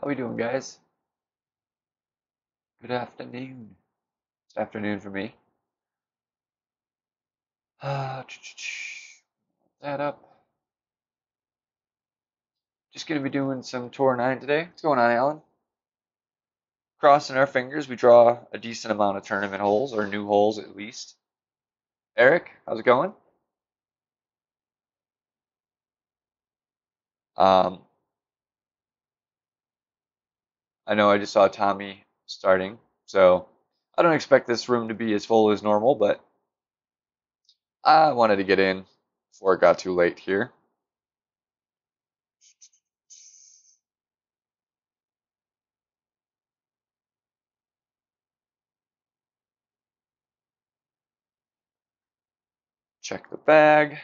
How we doing, guys? Good afternoon. It's afternoon for me. That up. Just gonna be doing some Tour 9 today. What's going on, Alan? Crossing our fingers, we draw a decent amount of tournament holes, or new holes at least. Eric, how's it going? Um, I know I just saw Tommy starting, so I don't expect this room to be as full as normal, but I wanted to get in before it got too late here. Check the bag.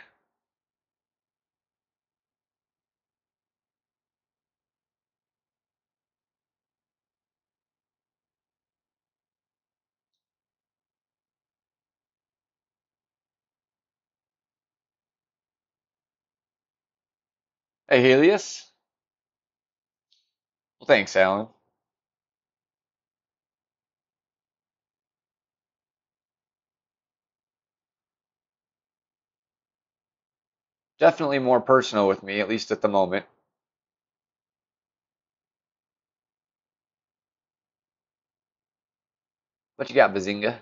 Hey, Helios. Well, thanks, Alan. Definitely more personal with me, at least at the moment. What you got, Bazinga?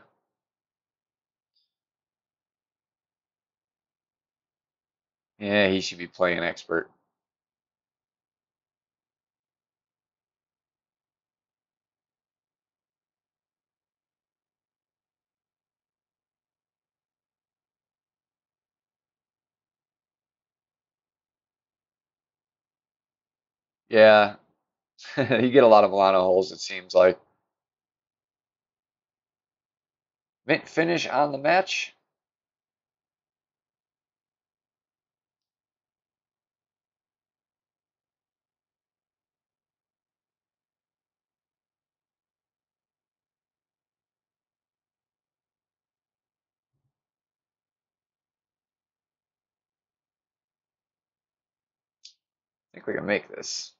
Yeah, he should be playing expert. Yeah, you get a lot of Milano holes, it seems like. Mint finish on the match. I think we can make this.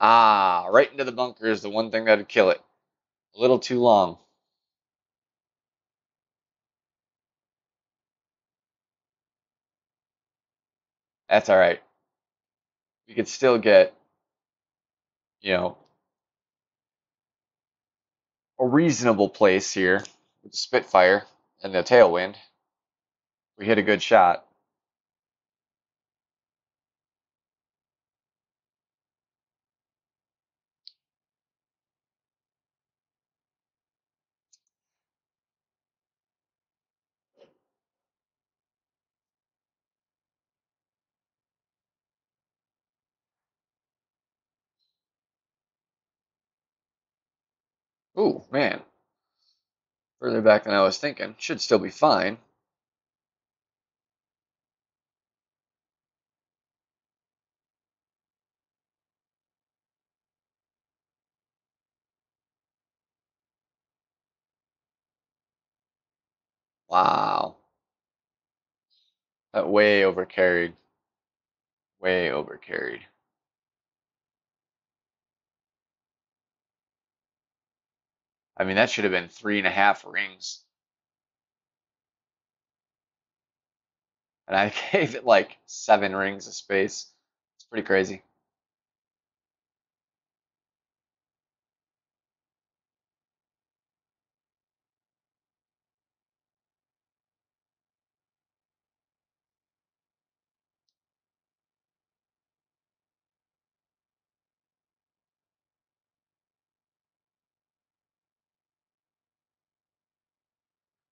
Ah, right into the bunker is the one thing that'd kill it. A little too long. That's all right. We could still get, you know, a reasonable place here with the Spitfire and the tailwind. We hit a good shot. Ooh, man. Further back than I was thinking. Should still be fine. Wow. That way overcarried. Way overcarried. I mean, that should have been 3.5 rings. And I gave it like 7 rings of space. It's pretty crazy.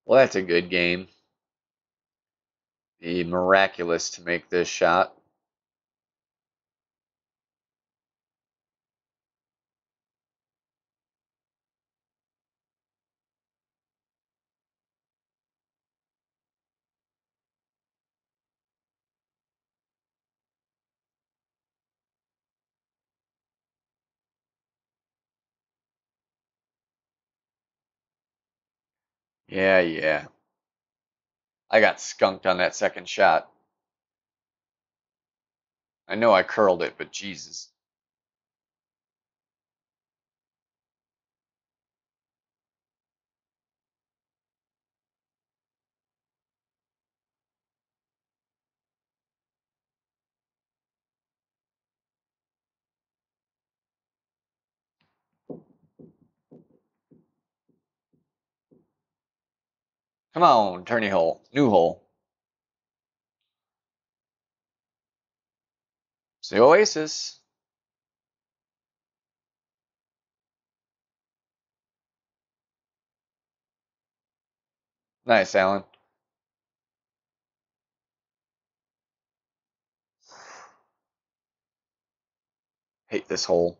Well, that's a good game. The miraculous to make this shot. Yeah, yeah. I got skunked on that second shot. I know I curled it, but Jesus. Come on, tourney hole. New hole. It's the Oasis. Nice, Alan. Hate this hole.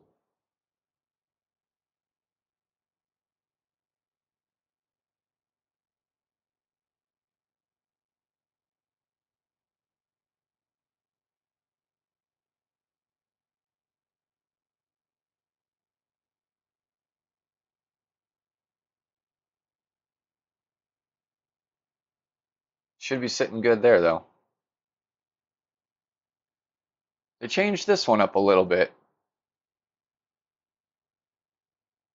Should be sitting good there, though. They changed this one up a little bit.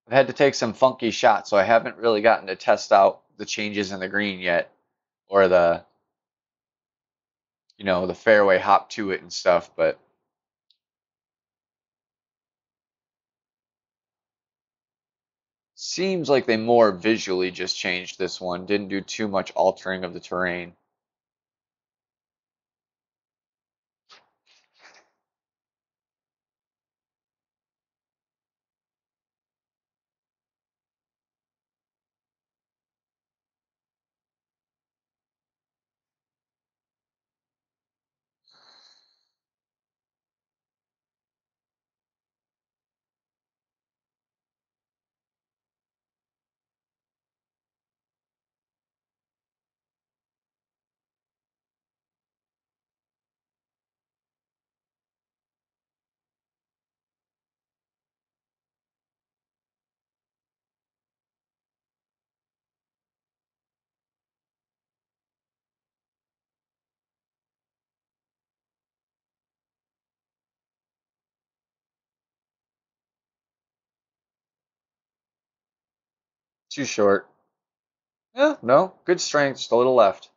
I've had to take some funky shots, so I haven't really gotten to test out the changes in the green yet, or the fairway hop to it and stuff, but seems like they more visually just changed this one. Didn't do too much altering of the terrain. Too short. Yeah, no, good strength, just a little left.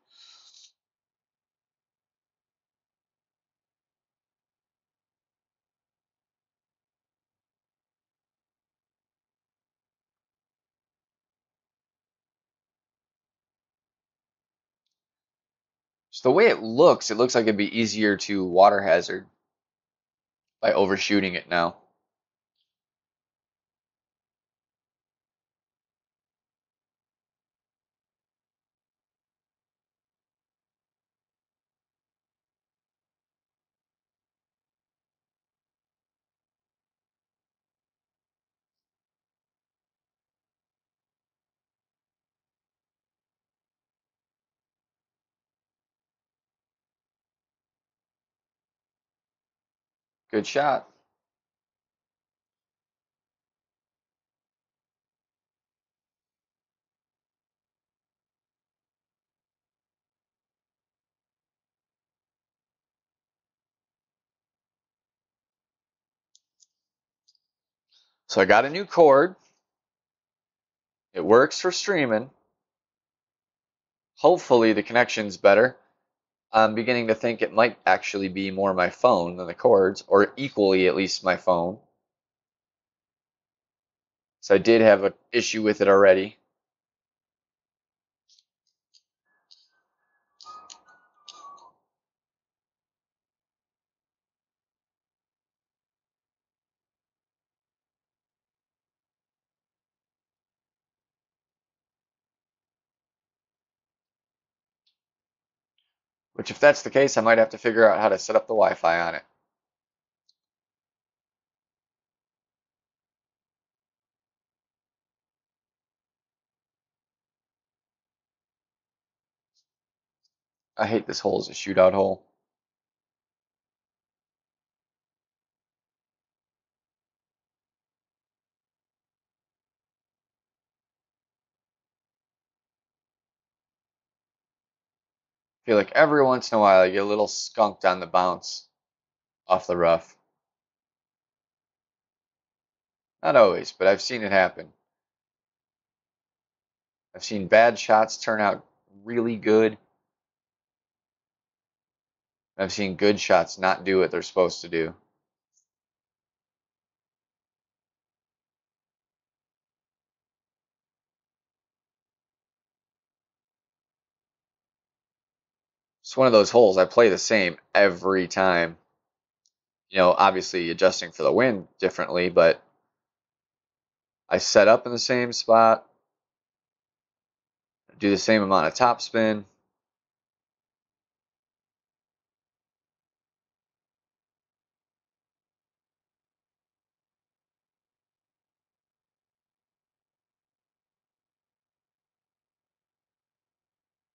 Just the way it looks like it'd be easier to water hazard by overshooting it now. Good shot. So I got a new cord. It works for streaming. Hopefully the connection's better. I'm beginning to think it might actually be more my phone than the cords, or equally at least my phone. So I did have an issue with it already. Which if that's the case, I might have to figure out how to set up the Wi-Fi on it. I hate this hole as a shootout hole. feel like every once in a while I get a little skunked on the bounce off the rough. Not always, but I've seen it happen. I've seen bad shots turn out really good. I've seen good shots not do what they're supposed to do. It's one of those holes I play the same every time. Obviously adjusting for the wind differently, but I set up in the same spot, do the same amount of topspin.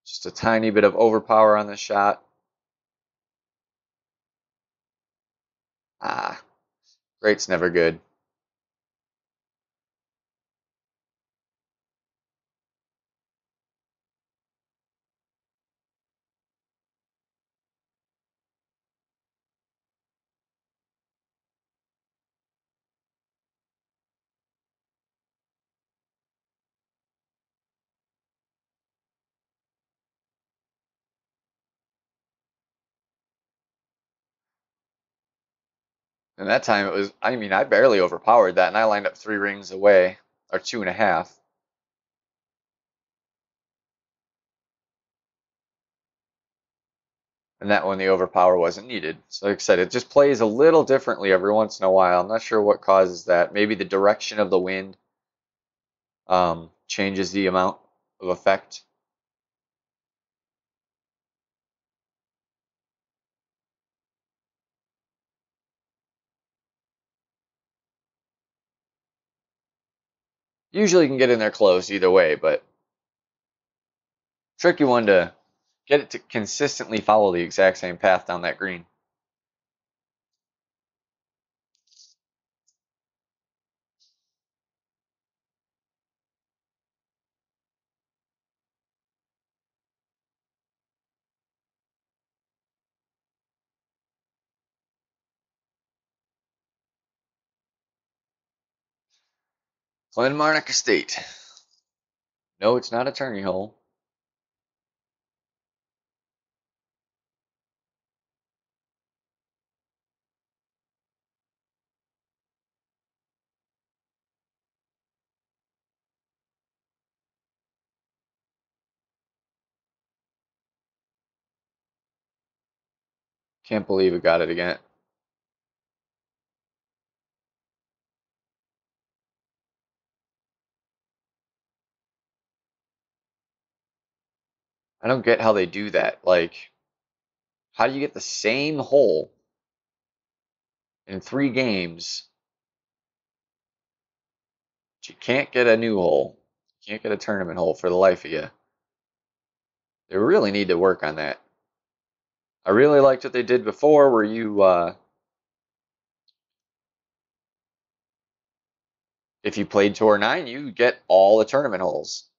Just a tiny bit of overpower on the shot. Ah, great's never good. And that time I barely overpowered that, and I lined up 3 rings away, or 2.5. And that one, the overpower wasn't needed. So like I said, it just plays a little differently every once in a while. I'm not sure what causes that. Maybe the direction of the wind changes the amount of effect. Usually you can get in there close either way, but tricky one to get it to consistently follow the exact same path down that green. Glenmarnock Estate. No, it's not a turning hole. Can't believe it got it again. I don't get how they do that. Like, how do you get the same hole in 3 games? But you can't get a new hole. You can't get a tournament hole for the life of you. They really need to work on that. I really liked what they did before, where if you played Tour 9, you get all the tournament holes.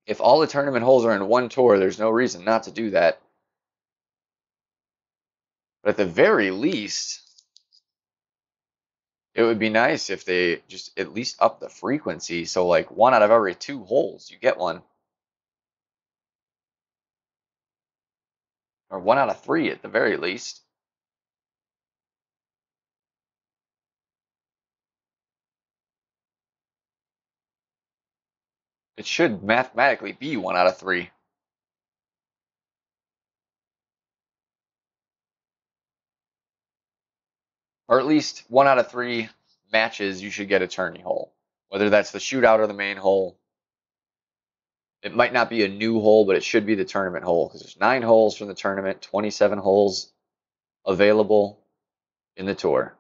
If all the tournament holes are in one tour, there's no reason not to do that. But at the very least, it would be nice if they just at least up the frequency. So like 1 out of every 2 holes, you get one. Or 1 out of 3 at the very least. It should mathematically be 1 out of 3. Or at least 1 out of 3 matches you should get a tourney hole. Whether that's the shootout or the main hole. It might not be a new hole, but it should be the tournament hole, because there's 9 holes from the tournament, 27 holes available in the tour.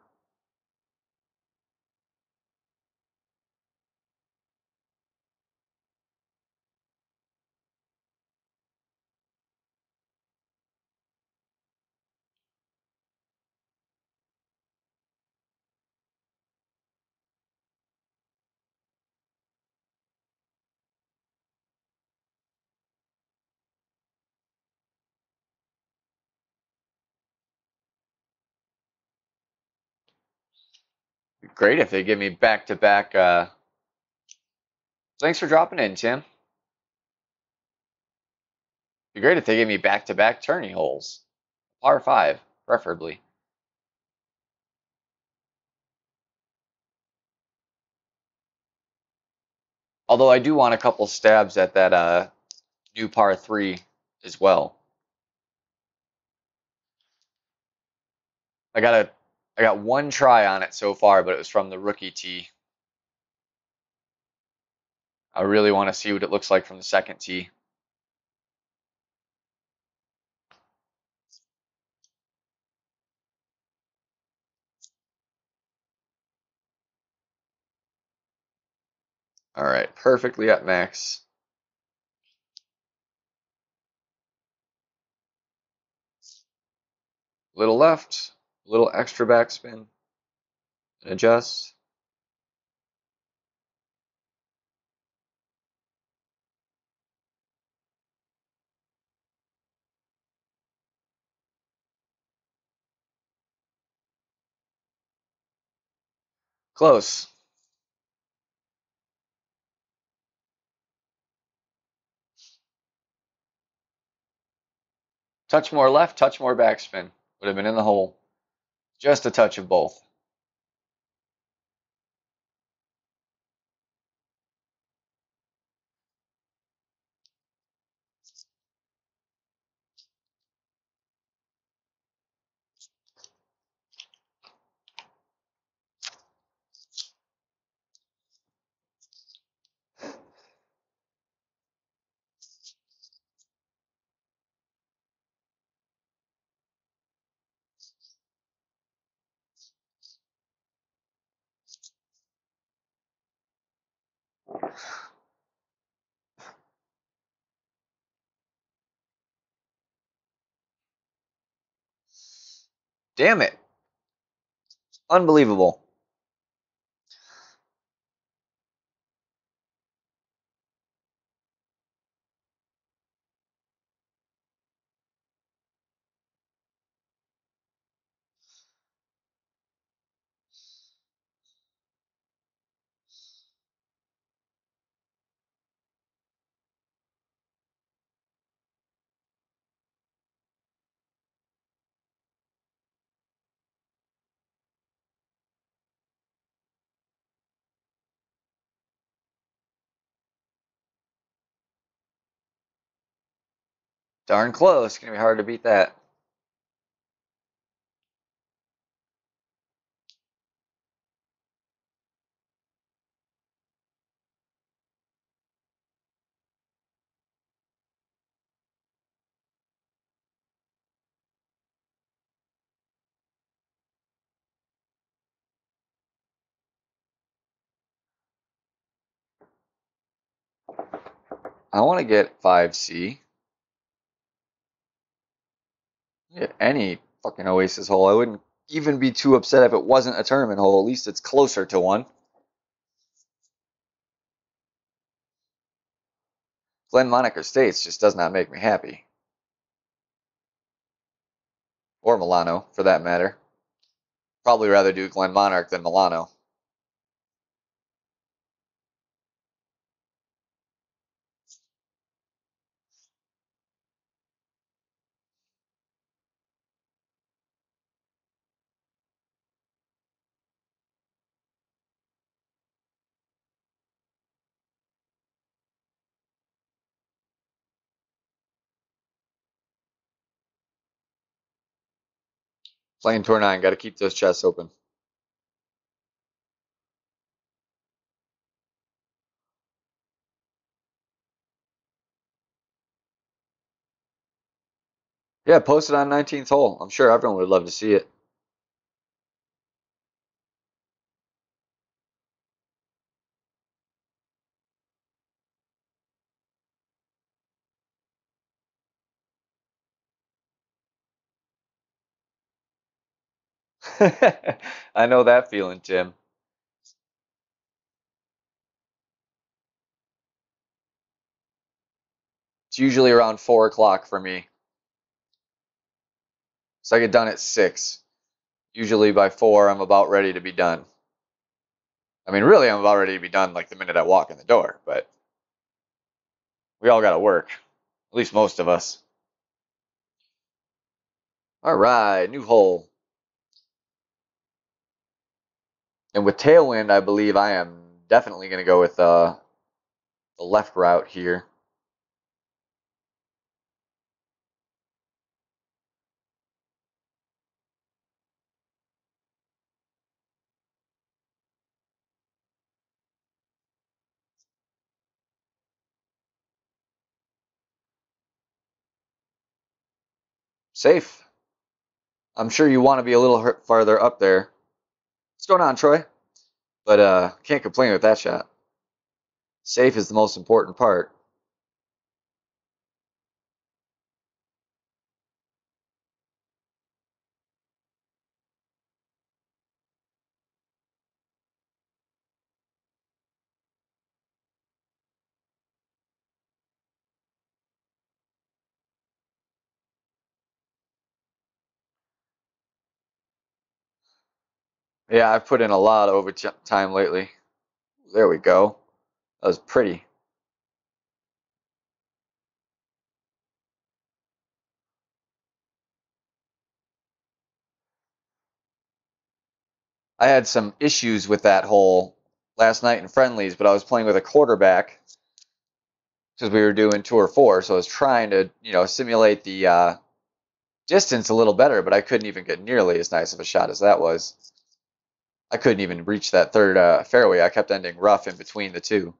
great if they give me back-to-back. Thanks for dropping in, Tim. Be great if they gave me back-to-back tourney holes. Par 5, preferably. Although I do want a couple stabs at that new par 3 as well. I got one try on it so far, but it was from the rookie tee. I really want to see what it looks like from the second tee. All right, perfectly at max. Little left, little extra backspin, and adjust. Close. Touch more left, touch more backspin. Would have been in the hole. Just a touch of both. Damn it. Unbelievable. Darn close. Gonna be hard to beat that. I want to get 5C. Get any fucking Oasis hole. I wouldn't even be too upset if it wasn't a tournament hole. At least it's closer to one. Glen Monarch Estates just does not make me happy. Or Milano, for that matter. Probably rather do Glen Monarch than Milano. Playing Tour 9, got to keep those chests open. Yeah, post it on 19th hole. I'm sure everyone would love to see it. I know that feeling, Tim. It's usually around 4 o'clock for me. So I get done at 6. Usually by 4, I'm about ready to be done. I mean, really, I'm about ready to be done like the minute I walk in the door, but we all got to work. At least most of us. All right, new hole. And with tailwind, I believe I am definitely going to go with the left route here. Safe. I'm sure you want to be a little farther up there. What's going on, Troy? But can't complain with that shot. Safe is the most important part. Yeah, I've put in a lot of overtime lately. There we go. That was pretty. I had some issues with that hole last night in friendlies, but I was playing with a quarterback because we were doing tour 4, so I was trying to, simulate the distance a little better, but I couldn't even get nearly as nice of a shot as that was. I couldn't even reach that third fairway. I kept ending rough in between the two.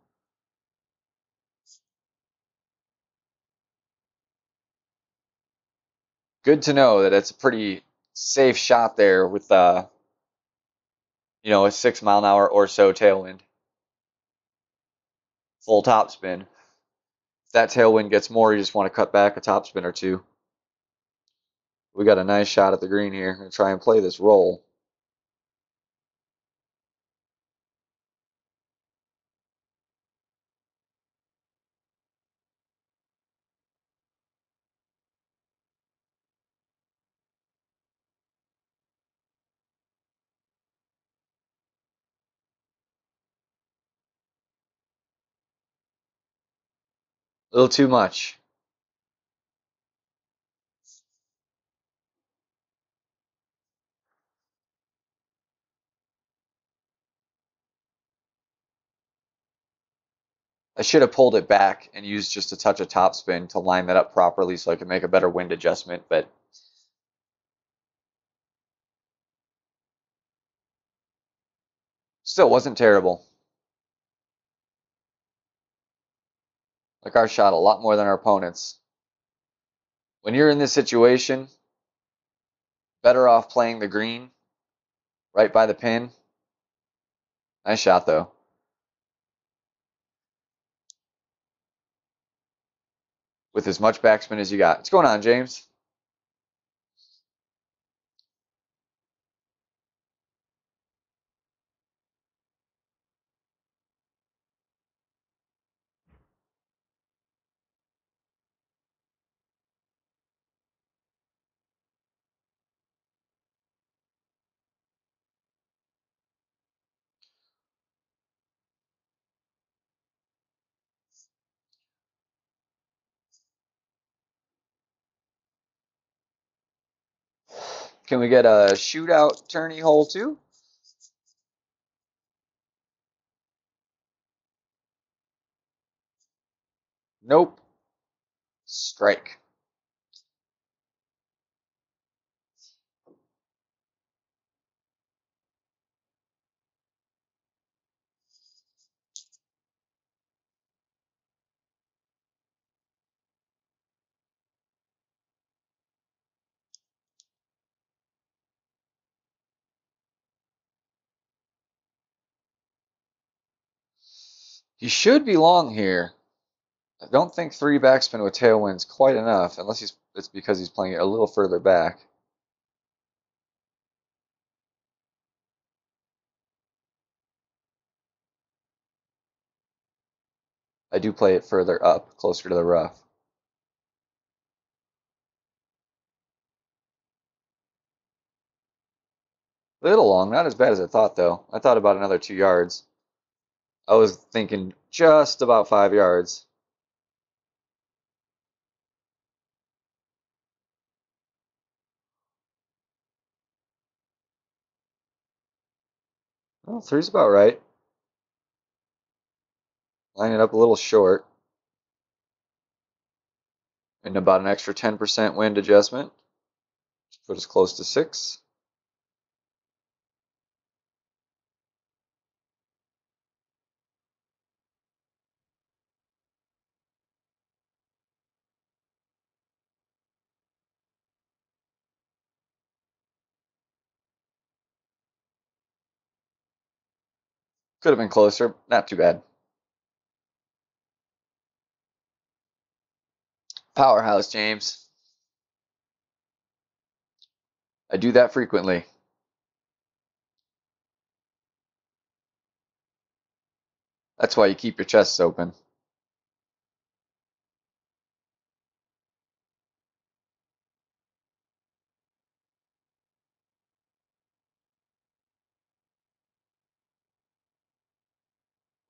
Good to know that it's a pretty safe shot there with, a 6 mile an hour or so tailwind. Full topspin. If that tailwind gets more, you just want to cut back a topspin or two. We got a nice shot at the green here. I'm going to try and play this roll. A little too much. I should have pulled it back and used just a touch of topspin to line that up properly so I could make a better wind adjustment, but still wasn't terrible. Like our shot a lot more than our opponents. When you're in this situation, better off playing the green right by the pin. Nice shot though. With as much backspin as you got. What's going on, James? Can we get a shootout tourney hole too? Nope. Strike. He should be long here. I don't think 3 backspin with tailwind's quite enough, unless it's because he's playing it a little further back. I do play it further up, closer to the rough. A little long, not as bad as I thought though. I thought about another 2 yards. I was thinking just about 5 yards. Well, three's about right. Line it up a little short. And about an extra 10% wind adjustment. Just put us close to 6. Could have been closer. Not too bad. Powerhouse, James. I do that frequently. That's why you keep your chests open.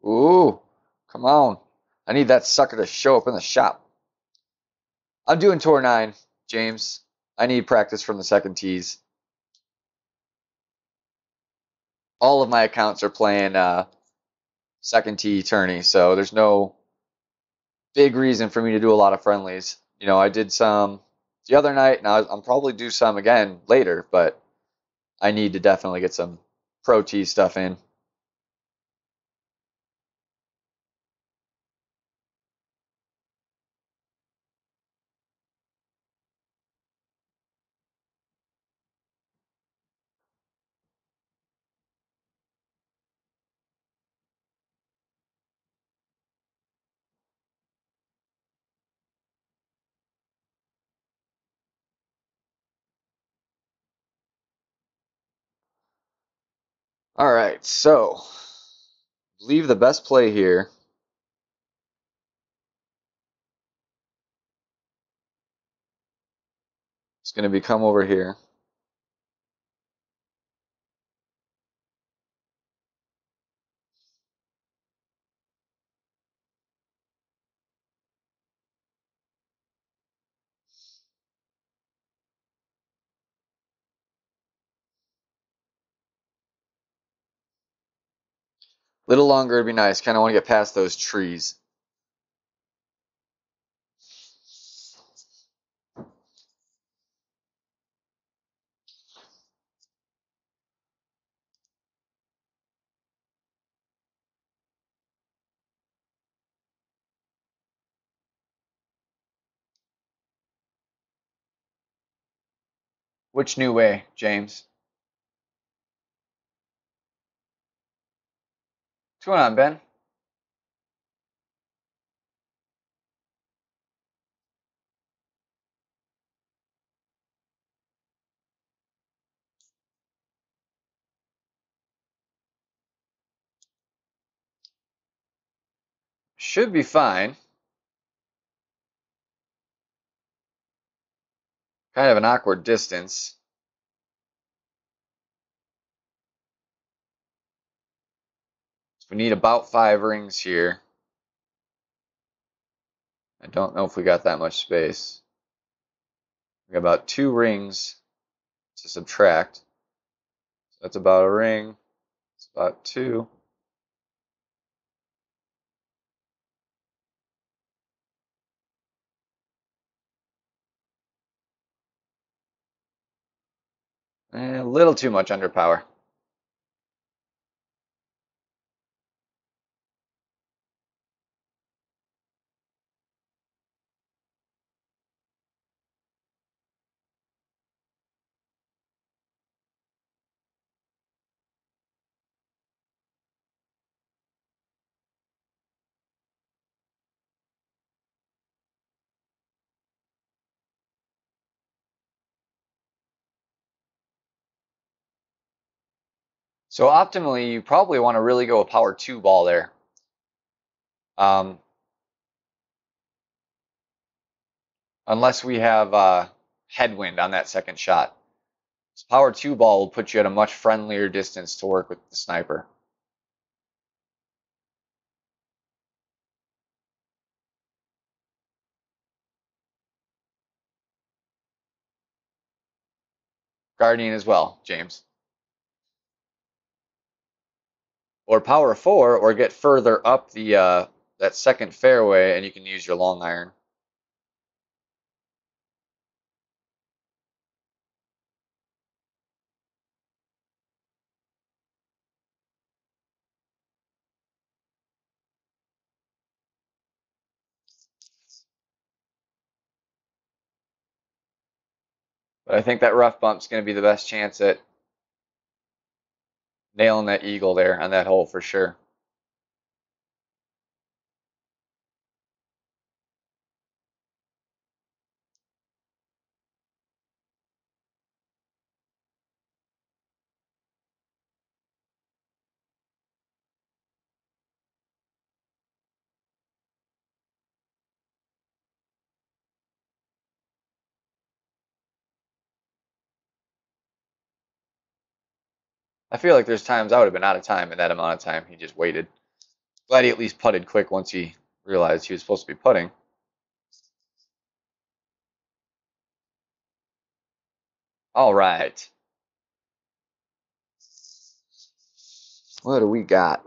Ooh, come on. I need that sucker to show up in the shop. I'm doing tour 9, James. I need practice from the second tees. All of my accounts are playing second tee tourney, so there's no big reason for me to do a lot of friendlies. You know, I did some the other night, and I'm probably do some again later, but I need to definitely get some pro tee stuff in. All right, so I believe the best play here is going to be come over here. A little longer would be nice. Kind of want to get past those trees. Which new way, James? What's going on, Ben? Should be fine. Kind of an awkward distance. So we need about 5 rings here. I don't know if we got that much space. We got about 2 rings to subtract. So that's about a ring. It's about 2. A little too much under power. So optimally, you probably want to really go a power 2 ball there. Unless we have headwind on that second shot. This power 2 ball will put you at a much friendlier distance to work with the sniper. Guardian as well, James. Or power 4, or get further up the that second fairway, and you can use your long iron. But I think that rough bump's going to be the best chance at nailing that eagle there on that hole for sure. I feel like there's times I would have been out of time in that amount of time. He just waited. Glad he at least putted quick once he realized he was supposed to be putting. All right. What do we got?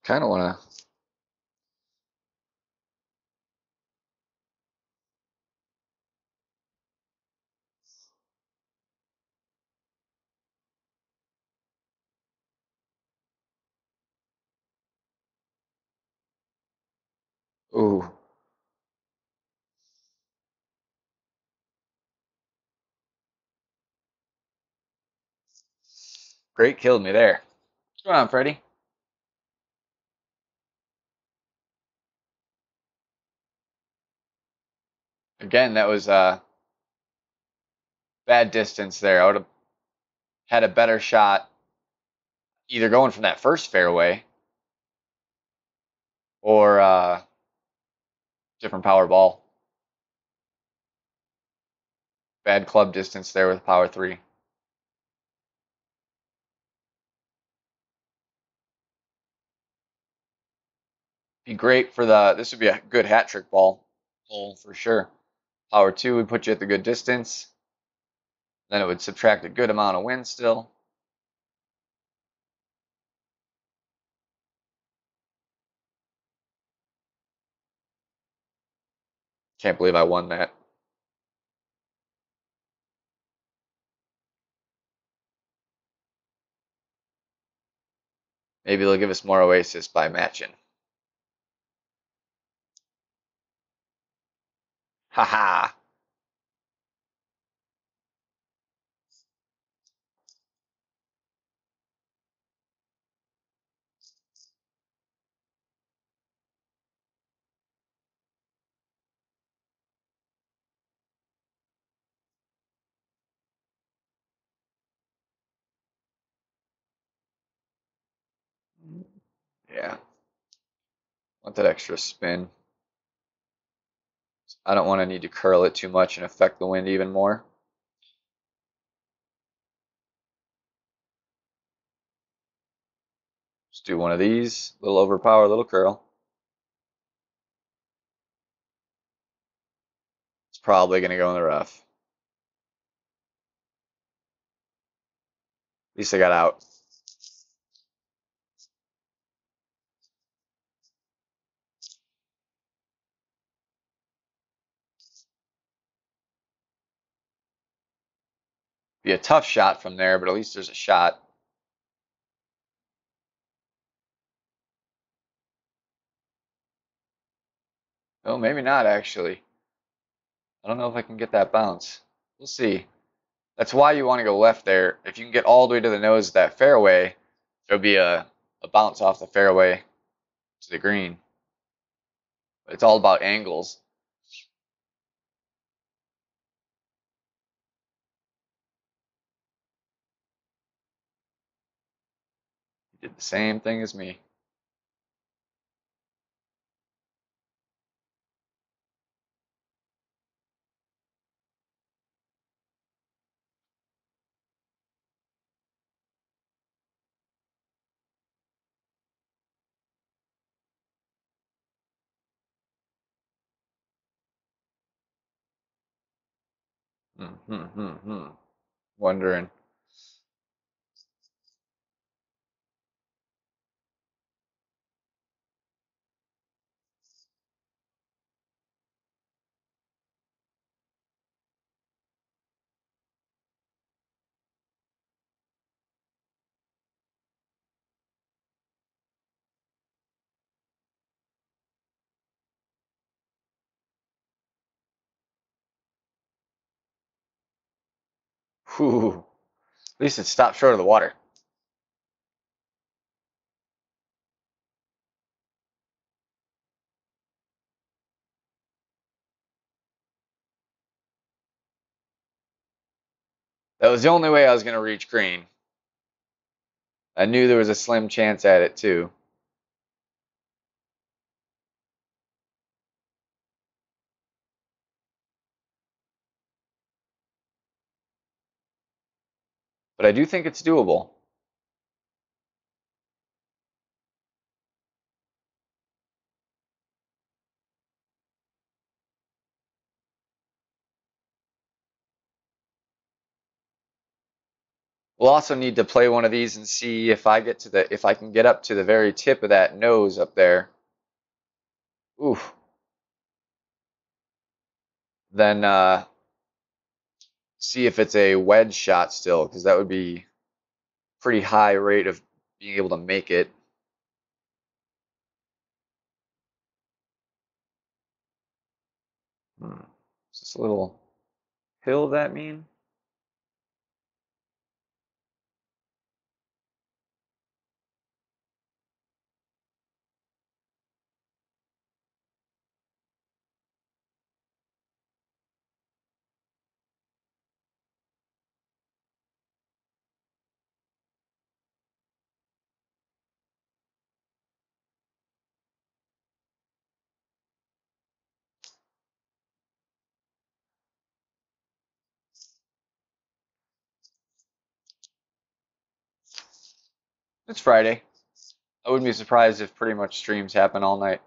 Kind of want to. Ooh. Great killed me there. What's going on, Freddie? Again, that was bad distance there. I would have had a better shot either going from that first fairway or different power ball. Bad club distance there with power 3. Be great for the. This would be a good hat trick ball hole for sure. Power 2 would put you at the good distance. Then it would subtract a good amount of wind still. Can't believe I won that. Maybe they'll give us more Oasis by matching. Haha. Yeah. Want that extra spin. I don't want to need to curl it too much and affect the wind even more. Just do one of these. Little overpower, little curl. It's probably going to go in the rough. At least I got out. Be a tough shot from there, but at least there's a shot. Oh, maybe not actually. I don't know if I can get that bounce. We'll see. That's why you want to go left there. If you can get all the way to the nose of that fairway, there'll be a bounce off the fairway to the green. But it's all about angles. You did the same thing as me. Wondering. Whew. At least it stopped short of the water. That was the only way I was going to reach green. I knew there was a slim chance at it too. But I do think it's doable. We'll also need to play one of these and see if I can get up to the very tip of that nose up there. Oof. Then see if it's a wedge shot still, because that would be pretty high rate of being able to make it. Is this a little hill that mean? It's Friday. I wouldn't be surprised if pretty much streams happen all night.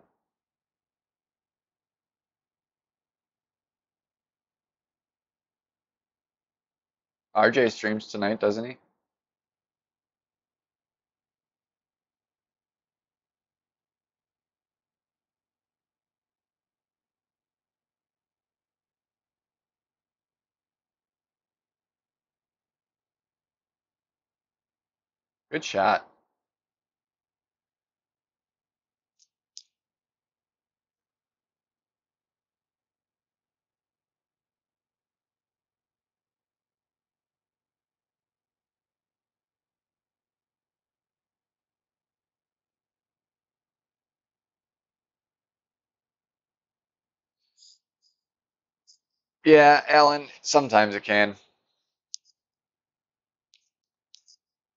RJ streams tonight, doesn't he? Good shot. Yeah, Alan, sometimes it can.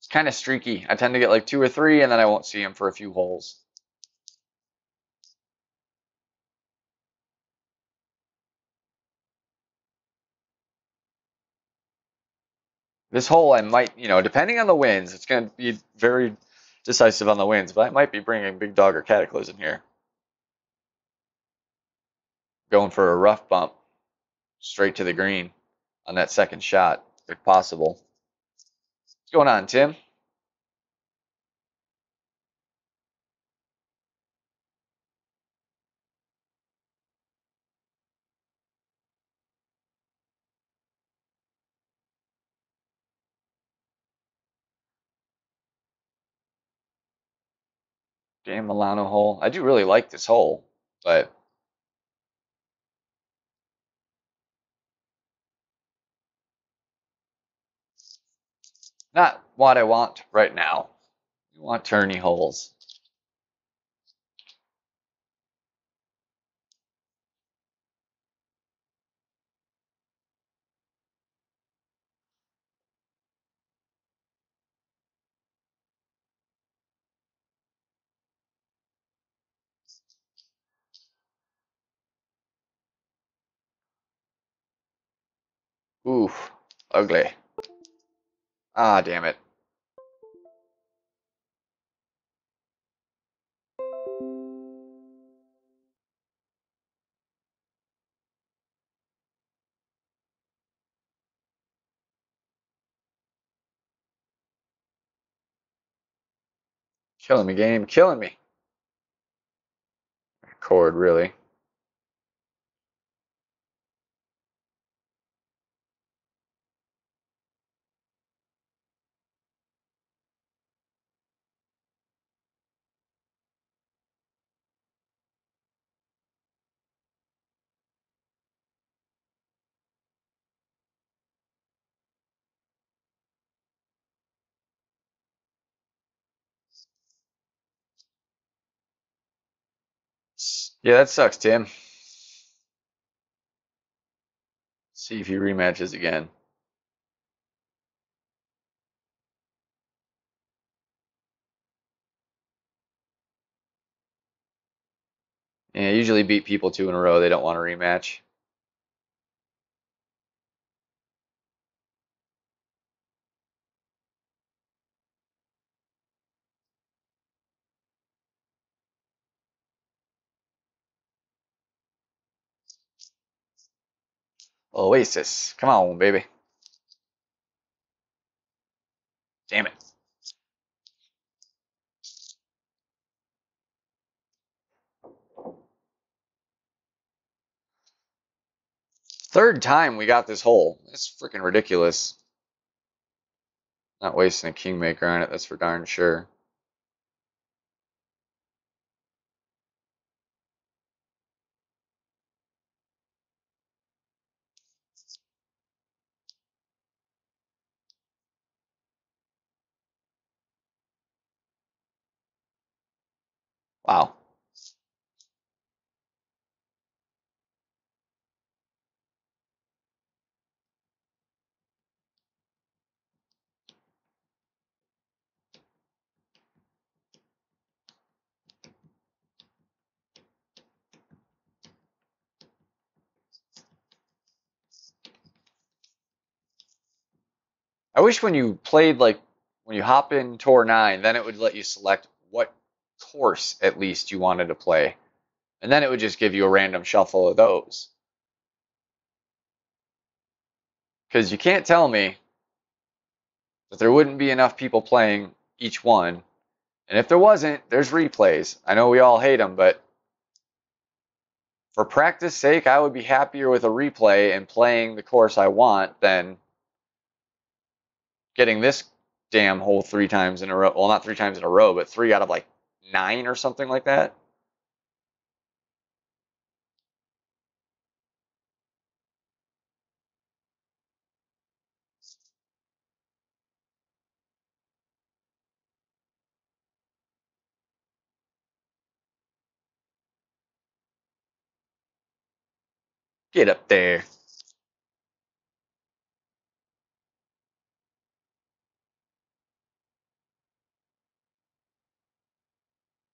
It's kind of streaky. I tend to get like 2 or 3, and then I won't see him for a few holes. This hole, I might, depending on the winds, it's going to be very decisive on the winds, but I might be bringing Big Dog or Cataclysm here. Going for a rough bump straight to the green on that second shot, if possible. What's going on, Tim? Dan Milano hole. I do really like this hole, but not what I want right now. We want tourney holes. Oof, ugly. Ah, damn it. Killing me, game. Killing me. Cord, really. Yeah, that sucks, Tim. See if he rematches again. Yeah, usually beat people 2 in a row. They don't want a rematch. Oasis. Come on, baby. Damn it. Third time we got this hole. It's freaking ridiculous. Not wasting a kingmaker on it, that's for darn sure. Wow. I wish when you played, like, when you hop in Tour 9, then it would let you select what course, at least, you wanted to play. And then it would just give you a random shuffle of those. Because you can't tell me that there wouldn't be enough people playing each one. And if there wasn't, there's replays. I know we all hate them, but for practice sake, I would be happier with a replay and playing the course I want than getting this damn hole 3 times in a row. Well, not 3 times in a row, but 3 out of like 9 or something like that. Get up there.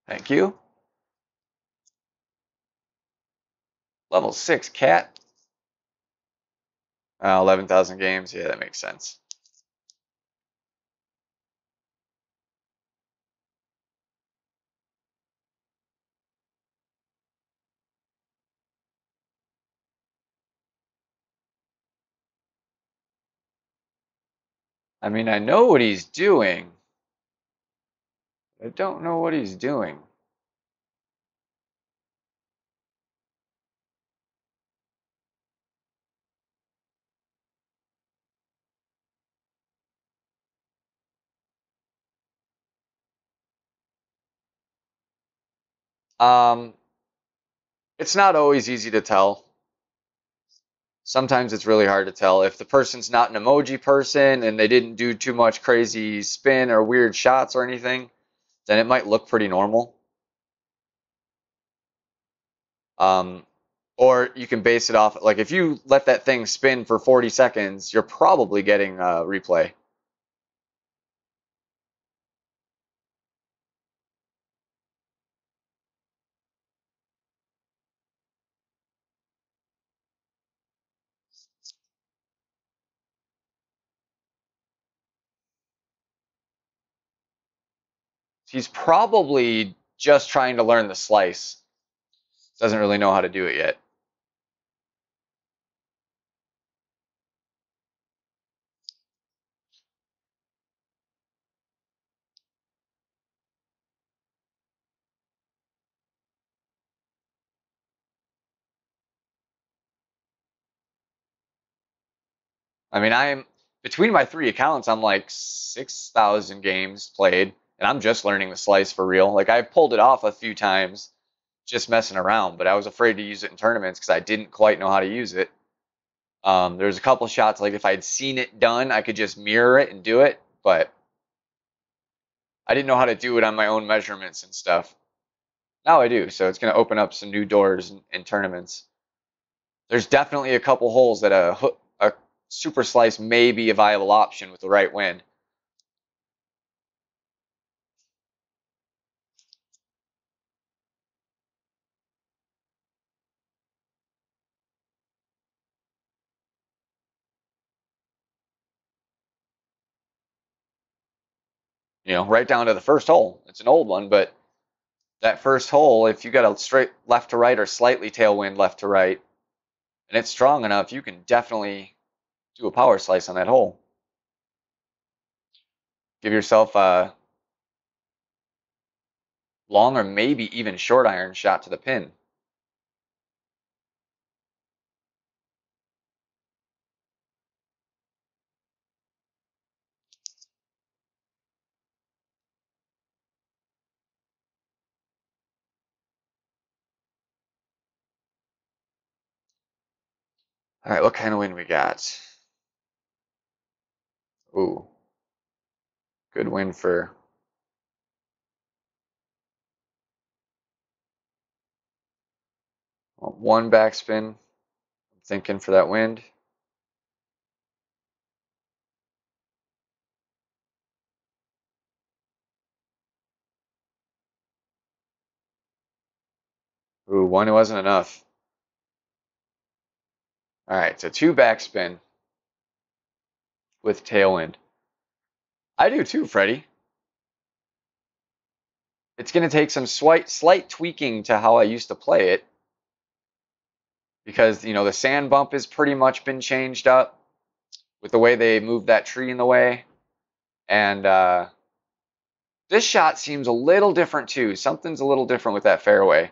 Thank you. Level 6 cat. 11,000 games. Yeah, that makes sense. I mean, I know what he's doing. I don't know what he's doing. Um, it's not always easy to tell. Sometimes it's really hard to tell. If the person's not an emoji person and they didn't do too much crazy spin or weird shots or anything, then it might look pretty normal. Um, or you can base it off, like if you let that thing spin for 40 seconds, you're probably getting a replay. He's probably just trying to learn the slice. Doesn't really know how to do it yet. I mean, I'm between my 3 accounts, I'm like 6,000 games played, and I'm just learning the slice for real. Like I pulled it off a few times just messing around, but I was afraid to use it in tournaments because I didn't quite know how to use it. There's a couple shots like if I'd seen it done, I could just mirror it and do it, but I didn't know how to do it on my own measurements and stuff. Now I do, so it's going to open up some new doors in tournaments. There's definitely a couple holes that a super slice may be a viable option with the right wind. You know, right down to the first hole. It's an old one, but that first hole, if you got a straight left to right or slightly tailwind left to right, and it's strong enough, you can definitely do a power slice on that hole. Give yourself a long or maybe even short iron shot to the pin. All right, what kind of wind we got? Ooh, good wind for one backspin. I'm thinking for that wind. Ooh, one wasn't enough. All right, so 2 backspin with tailwind. I do too, Freddie. It's going to take some slight tweaking to how I used to play it because, you know, the sand bump has pretty much been changed up with the way they moved that tree in the way. And this shot seems a little different too. Something's a little different with that fairway.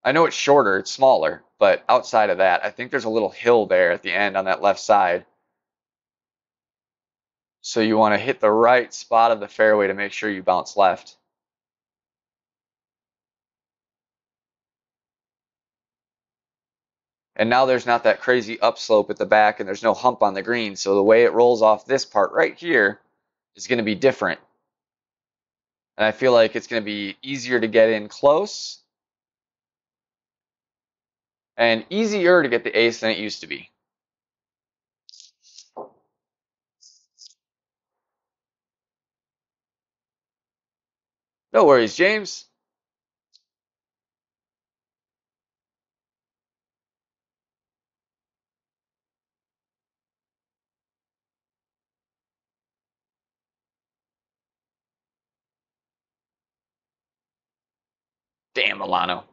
I know it's shorter, it's smaller, but outside of that, I think there's a little hill there at the end on that left side. So you want to hit the right spot of the fairway to make sure you bounce left. And now there's not that crazy upslope at the back and there's no hump on the green. So the way it rolls off this part right here is going to be different. And I feel like it's going to be easier to get in close and easier to get the ace than it used to be. No worries, James. Damn, Milano.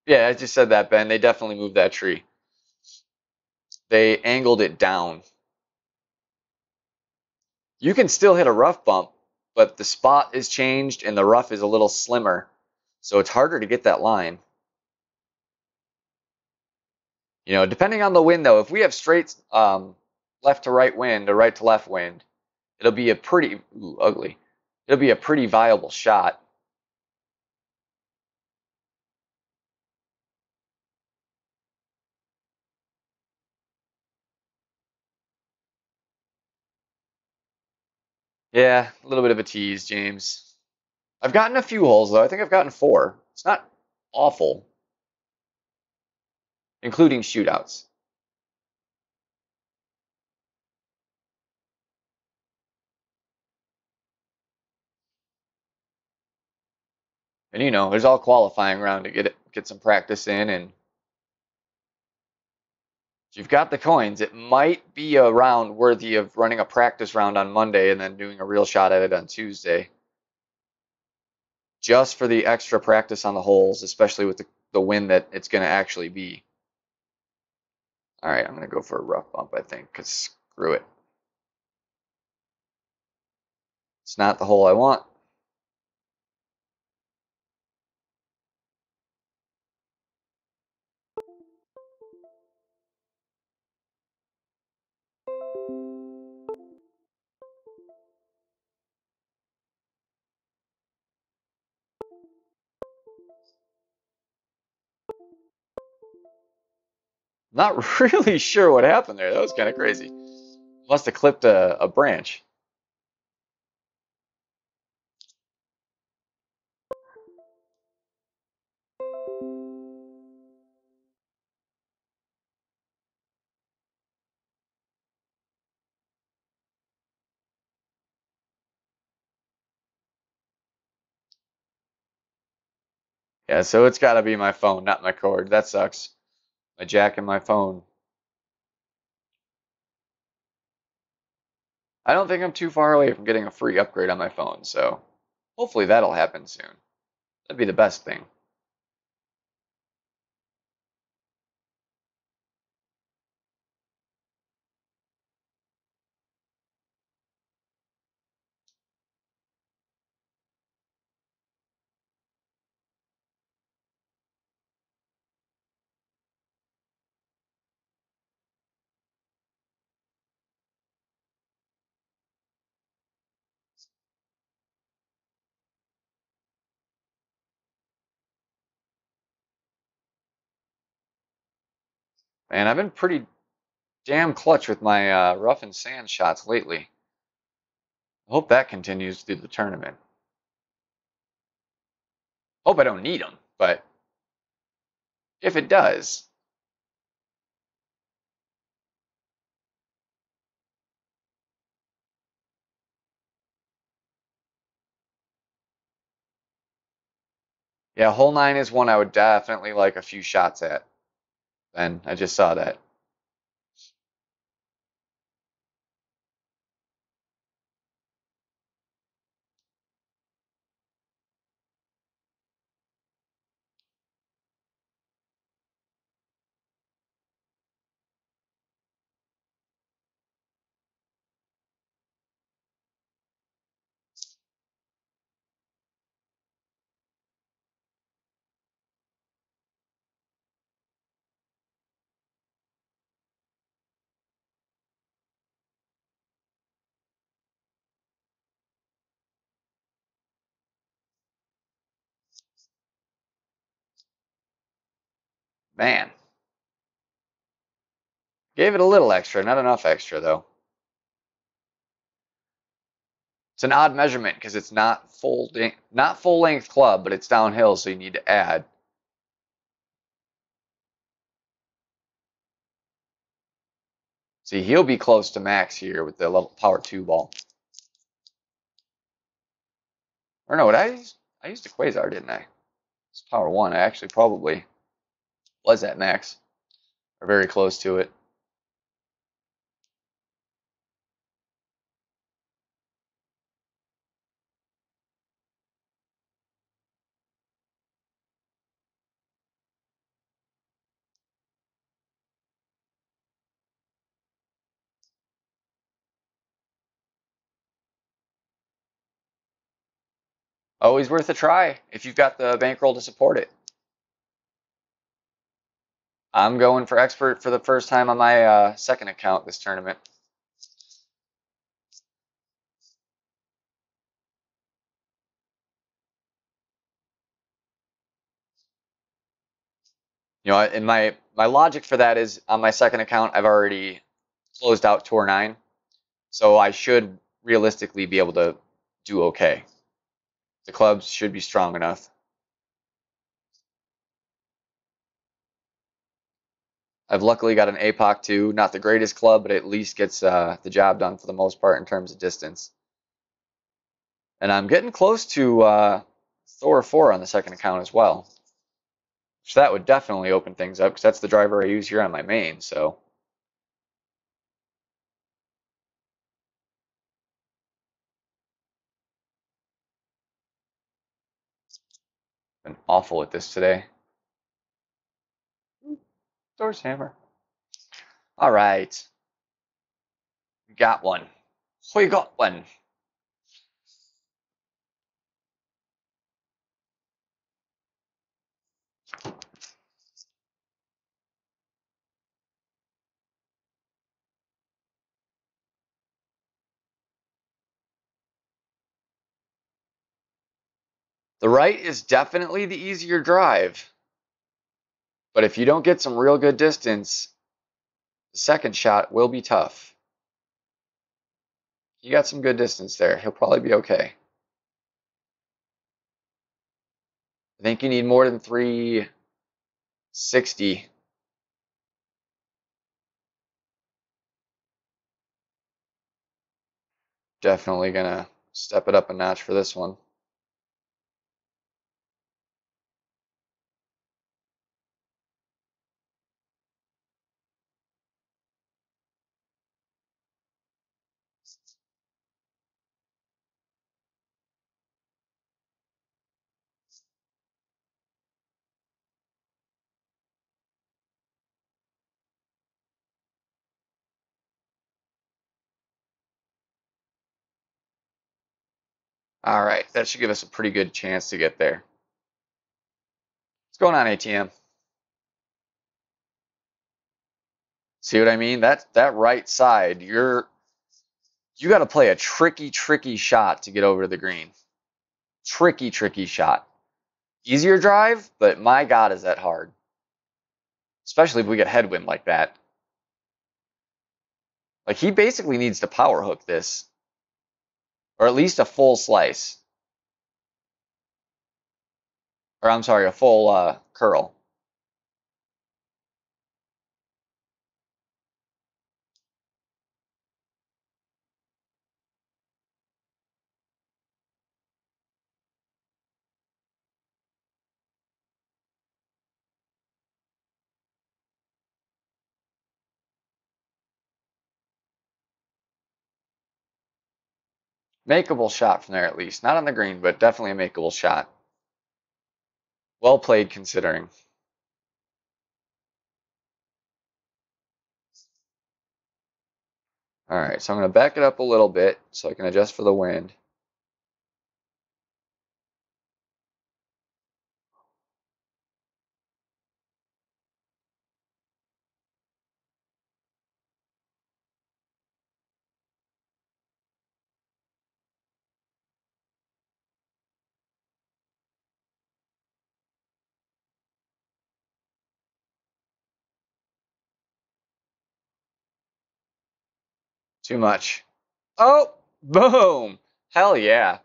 Yeah, I just said that, Ben. They definitely moved that tree. They angled it down. You can still hit a rough bump, but the spot is changed and the rough is a little slimmer. So it's harder to get that line. You know, depending on the wind, though, if we have straight left to right wind or right to left wind, it'll be a pretty ugly. It'll be a pretty viable shot. Yeah, a little bit of a tease, James. I've gotten a few holes, though. I think I've gotten 4. It's not awful, including shootouts. And you know, there's all qualifying around to get some practice in, and if you've got the coins, it might be a round worthy of running a practice round on Monday and then doing a real shot at it on Tuesday. Just for the extra practice on the holes, especially with the wind that it's going to actually be. All right, I'm going to go for a rough bump, I think, because screw it. It's not the hole I want. Not really sure what happened there. That was kind of crazy. Must have clipped a branch. Yeah, so it's got to be my phone, not my cord. That sucks. My jack and my phone. I don't think I'm too far away from getting a free upgrade on my phone, so hopefully that'll happen soon. That'd be the best thing. And I've been pretty damn clutch with my rough and sand shots lately. I hope that continues through the tournament. Hope I don't need them, but if it does, yeah, hole 9 is one I would definitely like a few shots at. And I just saw that. Man, gave it a little extra, not enough extra though. It's an odd measurement because it's not full length club, but it's downhill, so you need to add. See, he'll be close to max here with the level power 2 ball. Or no, I used a Quasar, didn't I? It's power 1. I actually probably was at max, or very close to it. Always worth a try if you've got the bankroll to support it. I'm going for expert for the first time on my second account this tournament. You know, and my logic for that is on my second account, I've already closed out Tour 9, so I should realistically be able to do okay. The clubs should be strong enough. I've luckily got an APOC 2, not the greatest club, but at least gets the job done for the most part in terms of distance. And I'm getting close to Thor 4 on the second account as well. So that would definitely open things up because that's the driver I use here on my main. So been awful at this today. Thor's hammer. All right, got one. We got one. The right is definitely the easier drive, but if you don't get some real good distance, the second shot will be tough. You got some good distance there. He'll probably be okay. I think you need more than 360. Definitely gonna step it up a notch for this one. All right, that should give us a pretty good chance to get there. What's going on, ATM? See what I mean? That right side, you got to play a tricky shot to get over to the green. Tricky shot. Easier drive, but my God, is that hard. Especially if we get headwind like that. Like, he basically needs to power hook this. Or at least a full slice. Or I'm sorry, a full curl. Makeable shot from there at least. Not on the green, but definitely a makeable shot. Well played considering. All right, so I'm going to back it up a little bit so I can adjust for the wind. Too much. Oh, boom. Hell yeah.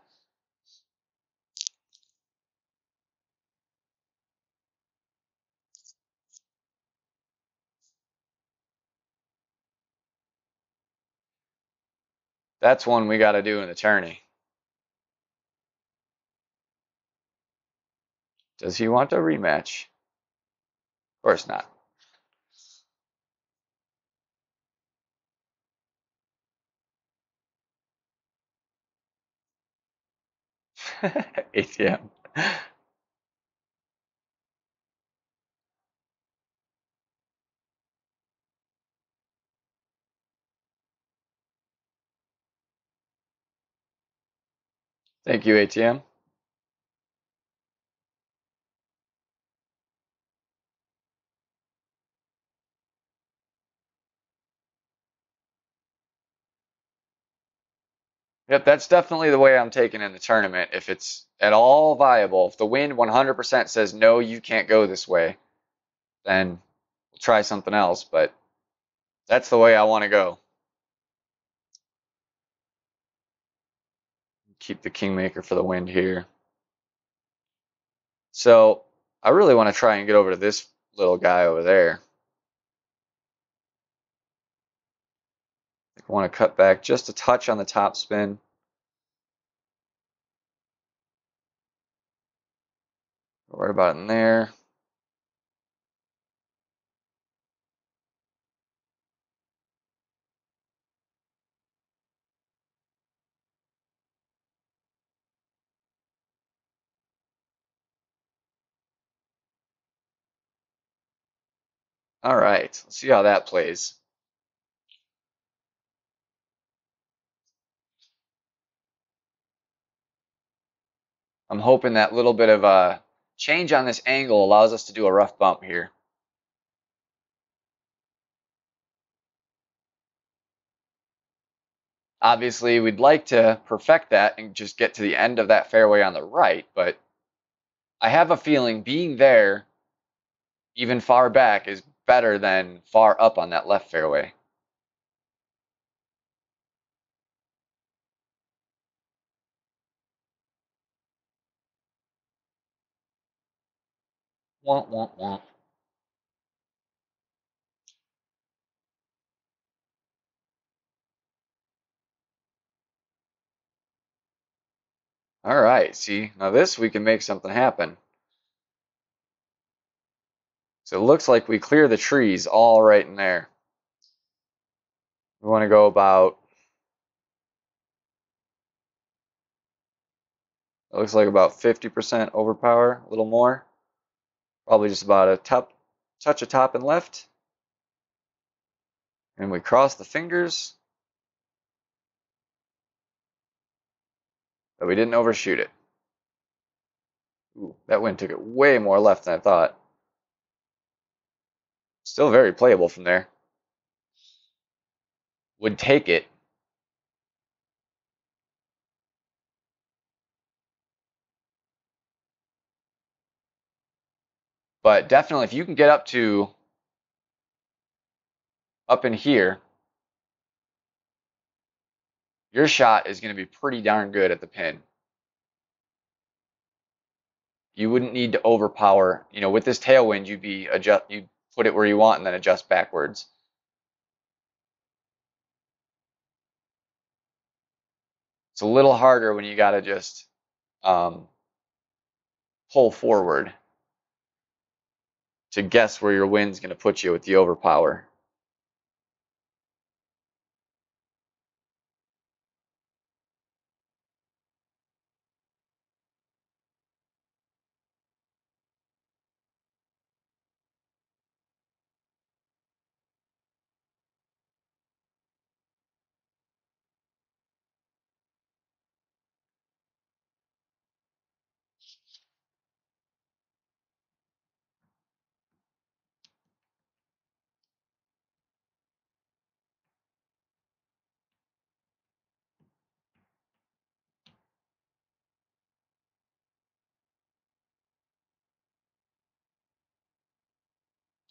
That's one we got to do in the tourney. Does he want a rematch? Of course not. ATM. Thank you, ATM. Yep, that's definitely the way I'm taking in the tournament. If it's at all viable, if the wind 100% says, no, you can't go this way, then we'll try something else. But that's the way I want to go. Keep the Kingmaker for the wind here. So I really want to try and get over to this little guy over there. I want to cut back just a touch on the top spin. Right about in there. All right, let's see how that plays. I'm hoping that little bit of a change on this angle allows us to do a rough bump here. Obviously, we'd like to perfect that and just get to the end of that fairway on the right, but I have a feeling being there, even far back, is better than far up on that left fairway. Womp, womp, womp. All right, see, now this we can make something happen. So it looks like we clear the trees all right in there. We want to go about, it looks like about 50% overpower, a little more. Probably just about a touch of top and left. And we cross the fingers that we didn't overshoot it. Ooh, that wind took it way more left than I thought. Still very playable from there. Would take it. But definitely, if you can get up in here, your shot is going to be pretty darn good at the pin. You wouldn't need to overpower. You know, with this tailwind, you'd put it where you want and then adjust backwards. It's a little harder when you got to just pull forward to guess where your wind's going to put you with the overpower.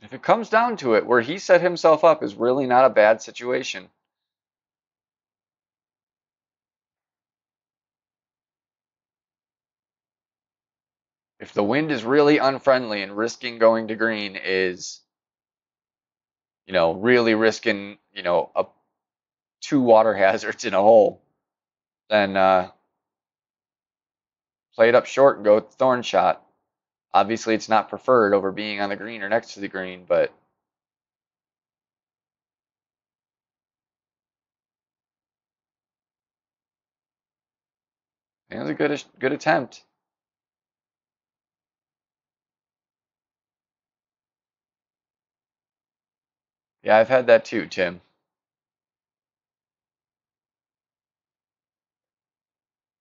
If it comes down to it, where he set himself up is really not a bad situation. If the wind is really unfriendly and risking going to green is, really risking, two water hazards in a hole, then play it up short and go with the thorn shot. Obviously, it's not preferred over being on the green or next to the green, but it was a good attempt. Yeah, I've had that too, Tim.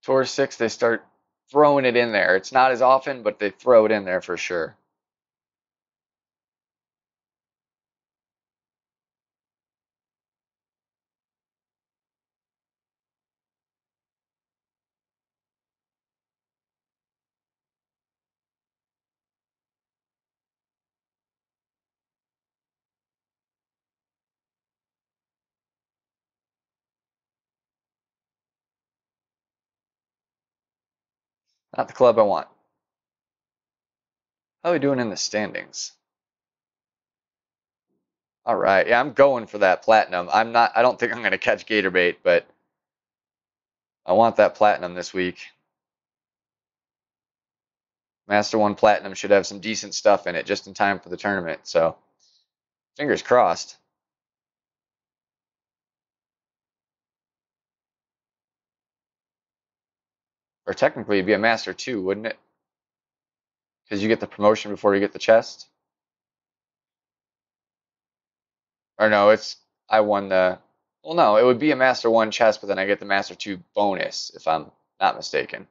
Tour 6, they start throwing it in there. It's not as often, but they throw it in there for sure. Not the club I want. How are we doing in the standings? All right, yeah, I'm going for that platinum. I don't think I'm going to catch gator bait, but I want that platinum this week. Master 1 Platinum should have some decent stuff in it just in time for the tournament, so fingers crossed. Or technically it'd be a Master 2, wouldn't it? Because you get the promotion before you get the chest. Or no, I won the. Well, no, it would be a Master 1 chest, but then I get the Master 2 bonus, if I'm not mistaken.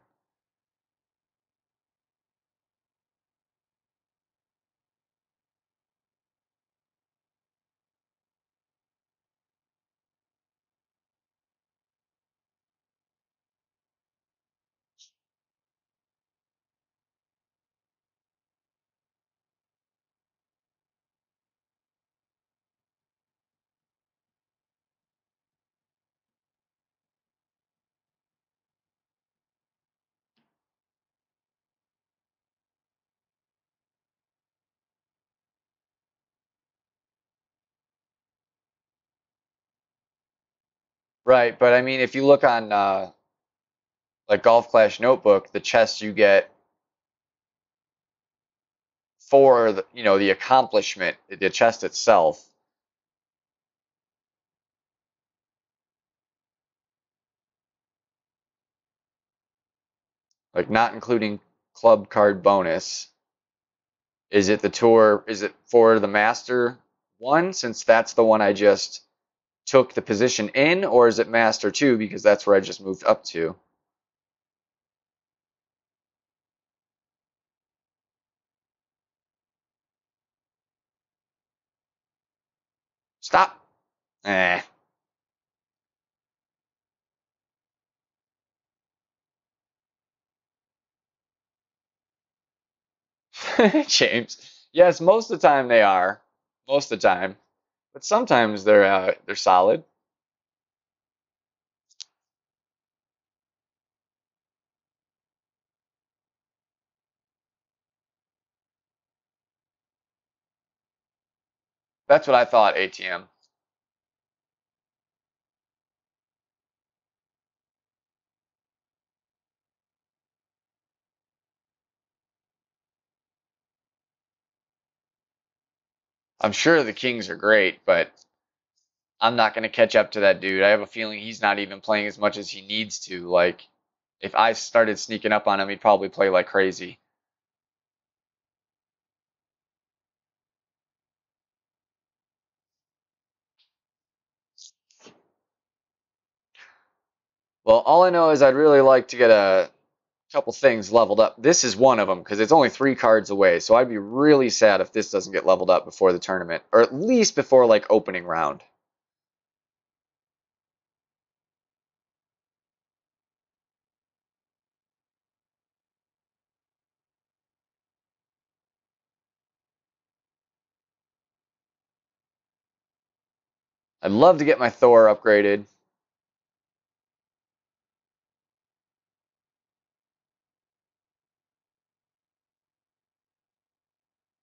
Right, but I mean, if you look on like Golf Clash Notebook, the chests you get for the, the accomplishment, the chest itself, like not including club card bonus, is it the tour? Is it for the master one, since that's the one I just took the position in, or is it master two because that's where I just moved up to? Stop. Eh. James. Yes, most of the time they are. Most of the time. But sometimes they're solid. That's what I thought, ATM. I'm sure the Kings are great, but I'm not going to catch up to that dude. I have a feeling he's not even playing as much as he needs to. Like, if I started sneaking up on him, he'd probably play like crazy. Well, all I know is I'd really like to get a couple things leveled up. This is one of them because it's only 3 cards away. So I'd be really sad if this doesn't get leveled up before the tournament, or at least before like opening round. I'd love to get my Thor upgraded.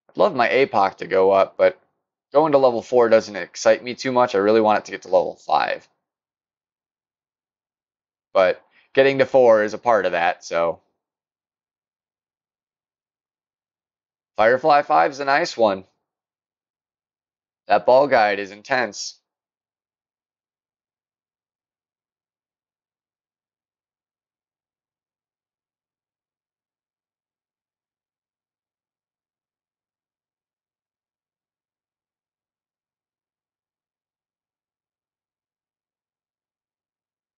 I'd love my APOC to go up, but going to level 4 doesn't excite me too much. I really want it to get to level 5. But getting to 4 is a part of that, so Firefly 5 is a nice one. That ball guide is intense.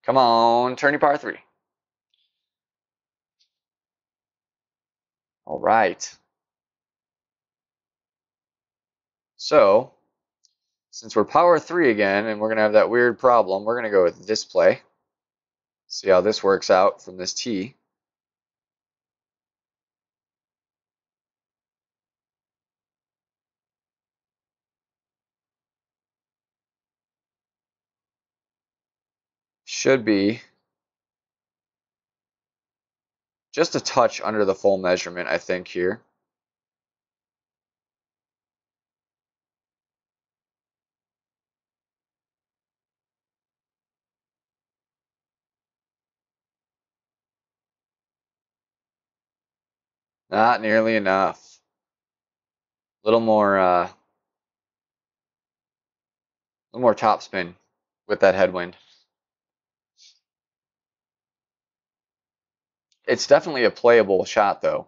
Come on, tourney par 3. All right. So, since we're power 3 again, and we're going to have that weird problem, we're going to go with this play. See how this works out from this tee. Should be just a touch under the full measurement, I think, here. Not nearly enough. A little more topspin with that headwind. It's definitely a playable shot, though.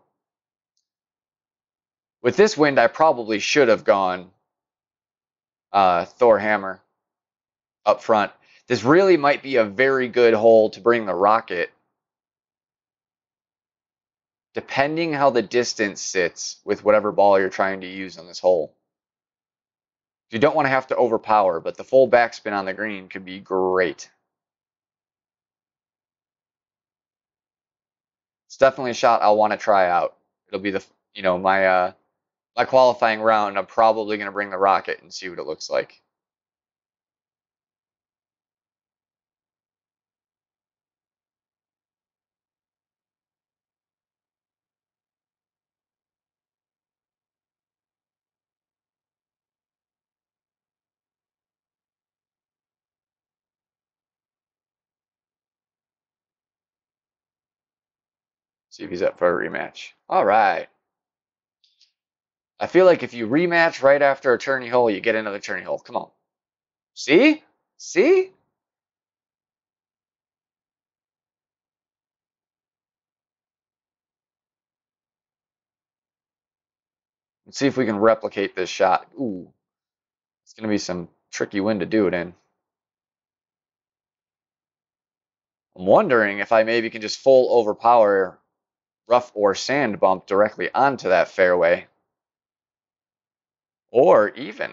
With this wind, I probably should have gone Thor Hammer up front. This really might be a very good hole to bring the rocket, depending how the distance sits with whatever ball you're trying to use on this hole. You don't want to have to overpower, but the full backspin on the green could be great. It's definitely a shot I'll want to try out. It'll be my qualifying round. I'm probably going to bring the rocket and see what it looks like. See if he's up for a rematch. All right. I feel like if you rematch right after a tourney hole, you get another tourney hole. Come on. See? See? Let's see if we can replicate this shot. Ooh, it's going to be some tricky wind to do it in. I'm wondering if I maybe can just full overpower rough or sand bump directly onto that fairway. Or even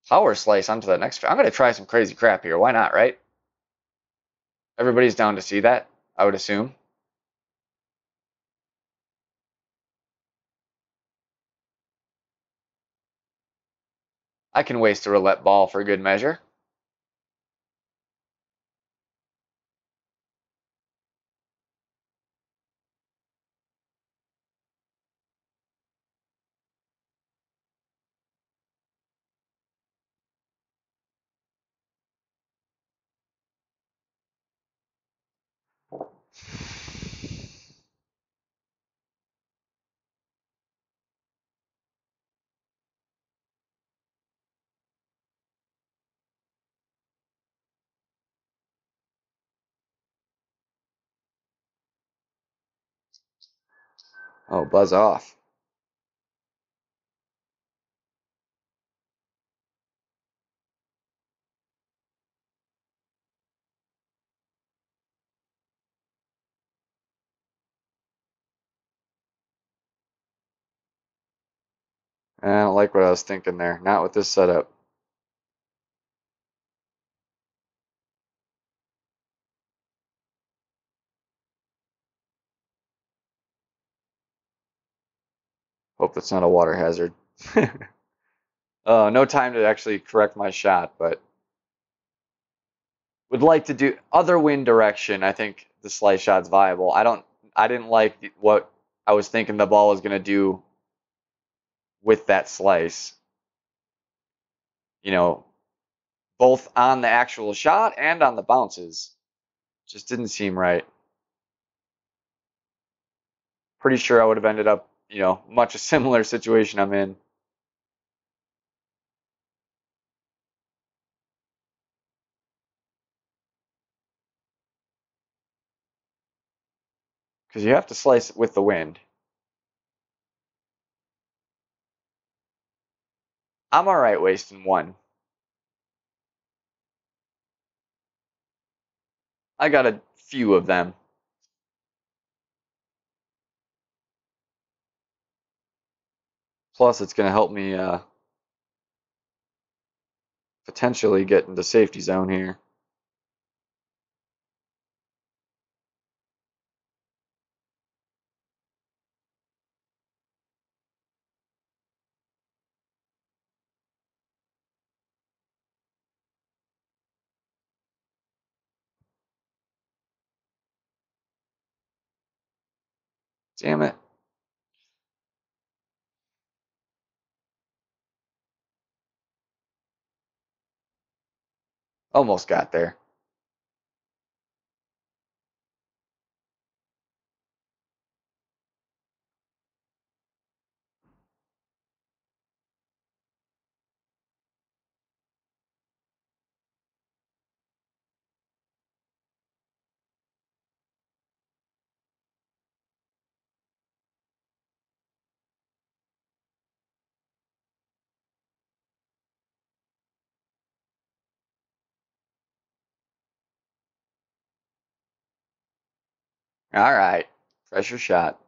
power slice onto the next. I'm going to try some crazy crap here. Why not, right? Everybody's down to see that, I would assume. I can waste a roulette ball for good measure. Oh, buzz off. I don't like what I was thinking there. Not with this setup. Hope that's not a water hazard. No time to actually correct my shot, but would like to do other wind direction. I think the slice shot's viable. I didn't like what I was thinking the ball was going to do with that slice. You know, both on the actual shot and on the bounces. Just didn't seem right. Pretty sure I would have ended up, much a similar situation I'm in. Because you have to slice it with the wind. I'm all right wasting one. I got a few of them. Plus, it's going to help me potentially get into safety zone here. Damn it. Almost got there. All right. Pressure shot.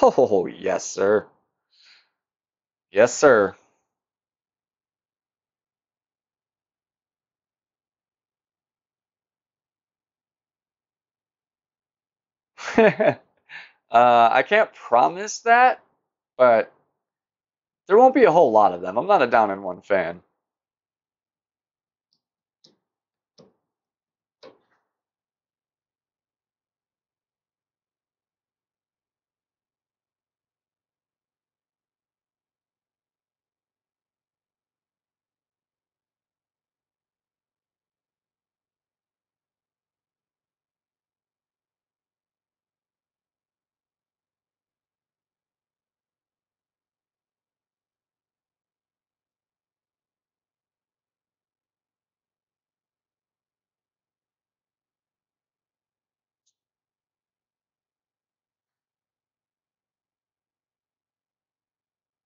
Oh, yes, sir. Yes, sir. I can't promise that, but there won't be a whole lot of them. I'm not a down in one fan.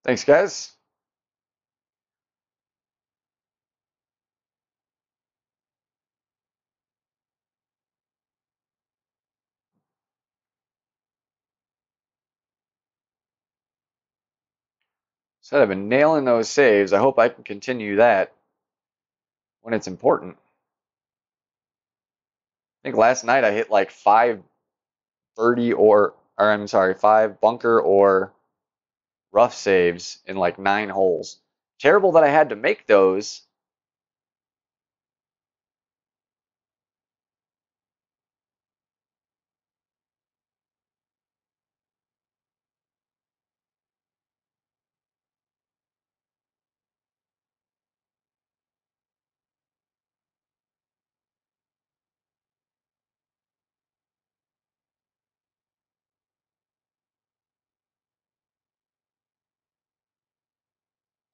Thanks, guys. Said I've been nailing those saves. I hope I can continue that when it's important. I think last night I hit like five birdie or I'm sorry, five bunker or rough saves in like 9 holes. Terrible that I had to make those.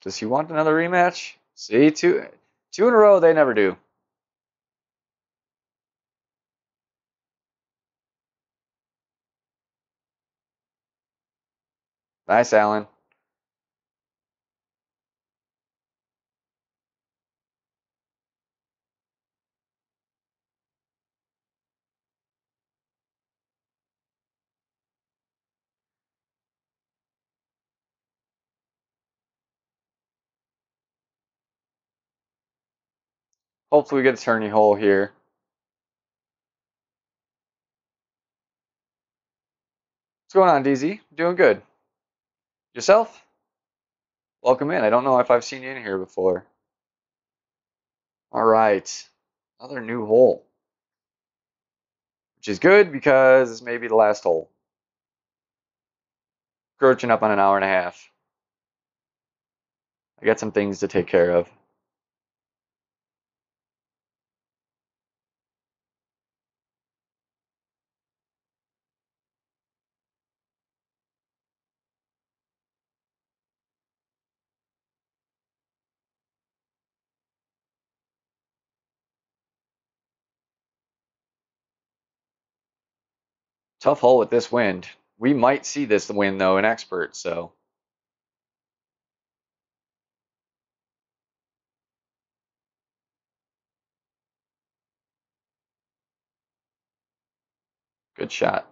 Does he want another rematch? See, two in a row, they never do. Nice, Alan. Hopefully we get a tourney hole here. What's going on, DZ? Doing good. Yourself? Welcome in. I don't know if I've seen you in here before. All right. Another new hole. Which is good because this may be the last hole. Approaching up on an hour and a half. I got some things to take care of. Tough hole with this wind. We might see this wind though in expert, so good shot.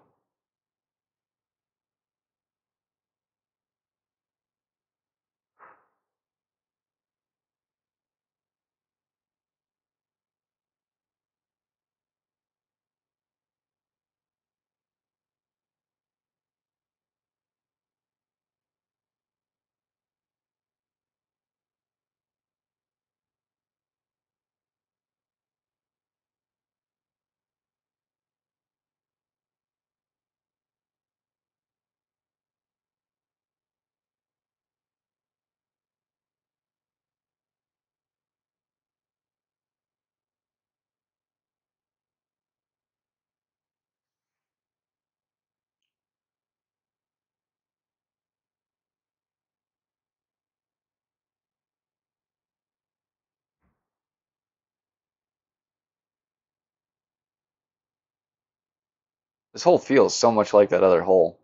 This hole feels so much like that other hole.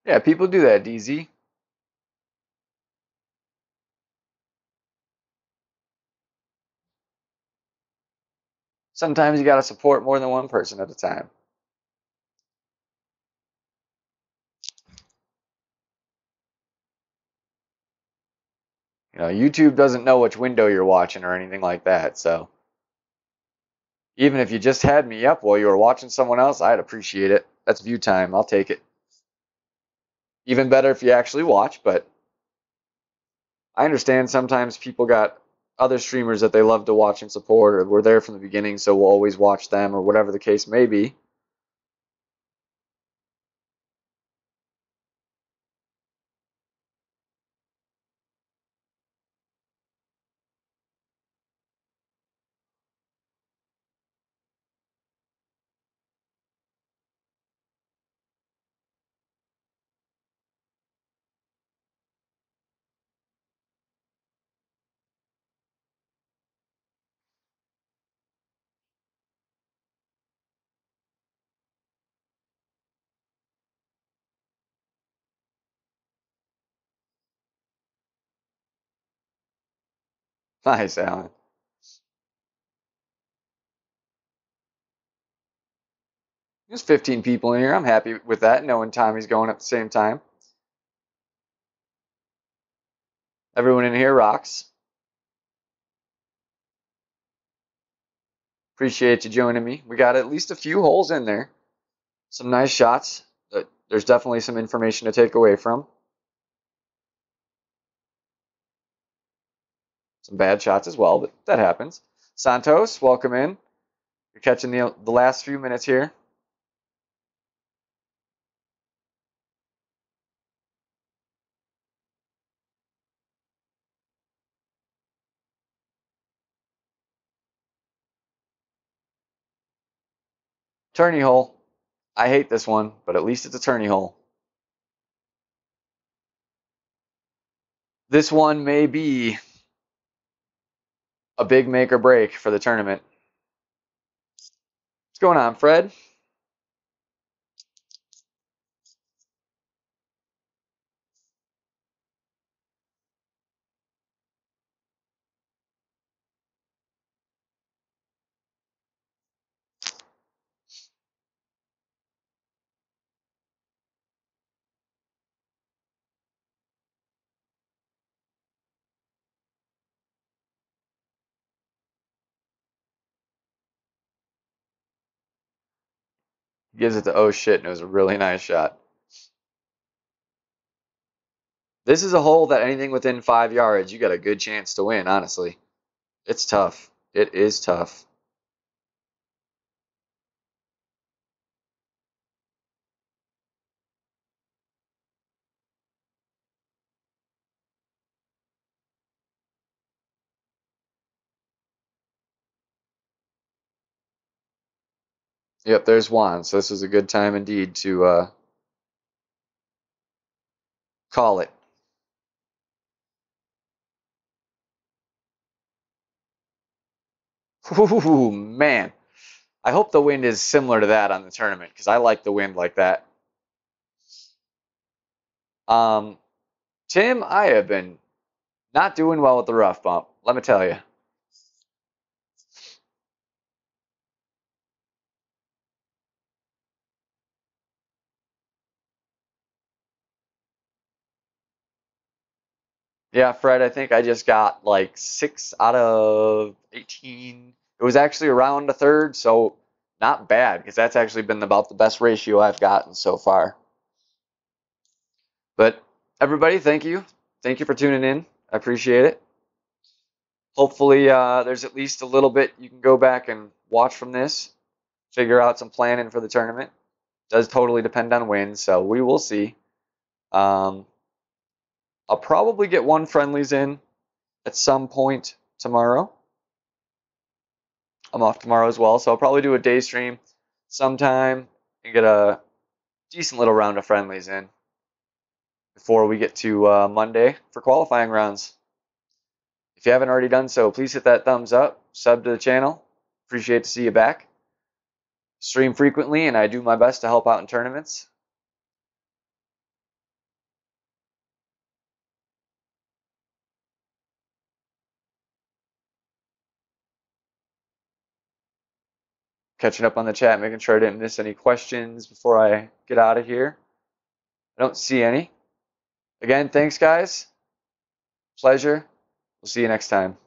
Yeah, people do that, DZ. Sometimes you got to support more than one person at a time. You know, YouTube doesn't know which window you're watching or anything like that. So even if you just had me up while you were watching someone else, I'd appreciate it. That's view time. I'll take it. Even better if you actually watch, but I understand sometimes people got other streamers that they love to watch and support or were there from the beginning, so we'll always watch them or whatever the case may be. Nice, Alan. There's 15 people in here. I'm happy with that, knowing Tommy's going at the same time. Everyone in here rocks. Appreciate you joining me. We got at least a few holes in there. Some nice shots. There's definitely some information to take away from. Some bad shots as well, but that happens. Santos, welcome in. You're catching the last few minutes here. Tourney hole. I hate this one, but at least it's a tourney hole. This one may be a big make or break for the tournament. What's going on, Fred? He gives it to oh shit, and it was a really nice shot. This is a hole that anything within 5 yards, you got a good chance to win, honestly. It's tough. It is tough. Yep, there's Juan. So this is a good time indeed to call it. Ooh, man. I hope the wind is similar to that on the tournament because I like the wind like that. Tim, I have been not doing well with the rough bump. Let me tell you. Yeah, Fred, I think I just got like 6 out of 18. It was actually around a third, so not bad because that's actually been about the best ratio I've gotten so far. But everybody, thank you. Thank you for tuning in. I appreciate it. Hopefully, there's at least a little bit you can go back and watch from this, figure out some planning for the tournament. Does totally depend on wins, so we will see. I'll probably get one friendlies in at some point tomorrow. I'm off tomorrow as well, so I'll probably do a day stream sometime and get a decent little round of friendlies in before we get to Monday for qualifying rounds. If you haven't already done so, please hit that thumbs up, sub to the channel. Appreciate to see you back. Stream frequently, and I do my best to help out in tournaments. catching up on the chat, making sure I didn't miss any questions before I get out of here. I don't see any. Again, thanks, guys. Pleasure. We'll see you next time.